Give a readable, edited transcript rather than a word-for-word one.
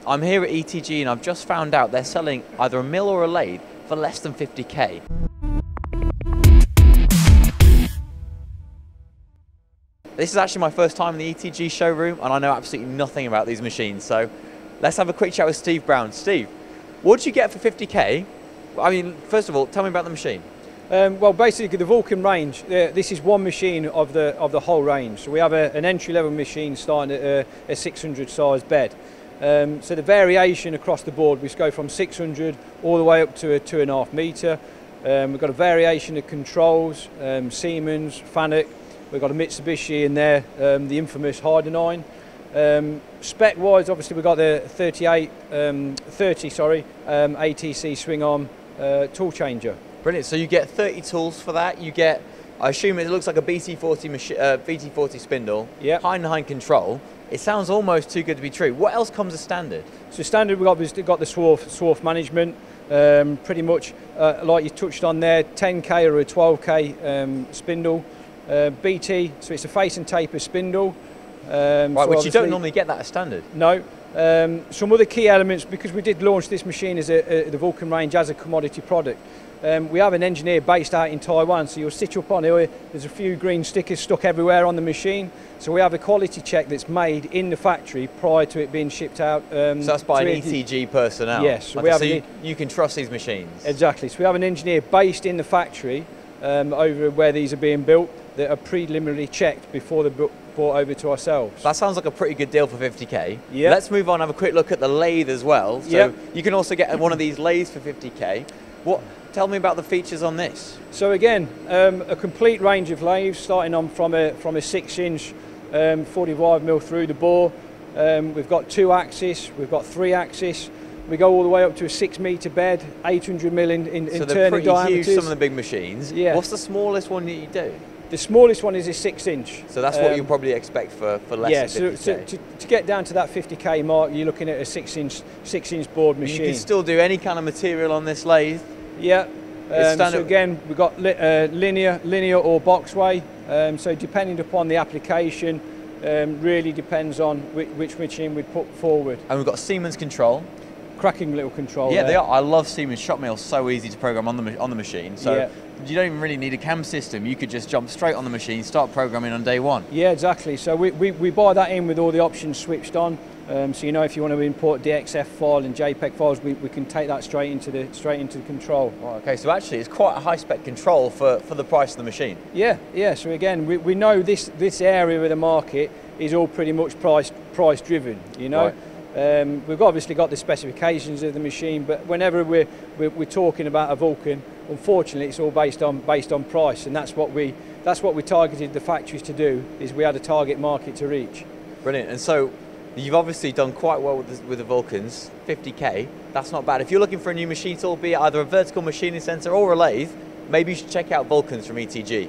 I'm here at ETG and I've just found out they're selling either a mill or a lathe for less than 50k. This is actually my first time in the ETG showroom and I know absolutely nothing about these machines, so let's have a quick chat with Steve Brown. Steve, what did you get for 50k? I mean, first of all, tell me about the machine. Well, basically the Vulcan range, this is one machine of the whole range. So we have an entry-level machine starting at a 600 size bed. So the variation across the board, we go from 600 all the way up to a 2.5 metre. We've got a variation of controls, Siemens, Fanuc. We've got a Mitsubishi in there, the infamous Heidenhain. Spec-wise, obviously we've got the 30 ATC swing arm tool changer. Brilliant. So you get 30 tools for that. You get, I assume it looks like a BT40 spindle. Yeah. Heidenhain control. It sounds almost too good to be true. What else comes as standard? So standard, we've got the swarf management. Pretty much like you touched on there, 10k or a 12k spindle. BT, so it's a face and taper spindle. Right, so which you don't normally get that as standard. No. Some other key elements, because we did launch this machine as the Vulcan range as a commodity product. We have an engineer based out in Taiwan, so you'll sit up on here, there's a few green stickers stuck everywhere on the machine. So we have a quality check that's made in the factory prior to it being shipped out. So that's by an ETG personnel? Yes. So, you can trust these machines? Exactly. So we have an engineer based in the factory over where these are being built that are preliminarily checked before they're brought over to ourselves. That sounds like a pretty good deal for 50k. Yep. Let's move on and have a quick look at the lathe as well. So yep. You can also get one of these lathes for 50k. Tell me about the features on this. So again, a complete range of lathes, starting on from a 6-inch 45mm through the bore. We've got 2-axis, we've got 3-axis. We go all the way up to a 6-metre bed, 800mm in so turning diameters. So they're pretty huge, some of the big machines. Yeah. What's the smallest one that you do? The smallest one is a 6-inch. So that's what you'll probably expect for less than 50k. So to get down to that 50k mark, you're looking at a 6-inch board machine. You can still do any kind of material on this lathe? Yeah. So again, we've got linear or boxway. So depending upon the application, really depends on which machine we put forward. And we've got Siemens control. Cracking little control. Yeah, there. they are. I love Siemens shop mills. So easy to program on the machine. So yeah. You don't even really need a CAM system. You could just jump straight on the machine, start programming on day one. Yeah, exactly. So we buy that in with all the options switched on. So you know, if you want to import DXF file and JPEG files, we can take that straight into the control. Right, okay, so actually it's quite a high spec control for the price of the machine. Yeah, yeah. So again, we know this area of the market is all pretty much price driven. You know. Right. We've obviously got the specifications of the machine, but whenever we're talking about a Vulcan, unfortunately, it's all based on price, and that's what we targeted the factories to do. Is we had a target market to reach. Brilliant. And so you've obviously done quite well with the Vulcans. 50k. That's not bad. If you're looking for a new machine tool, be it either a vertical machining center or a lathe, maybe you should check out Vulcans from ETG.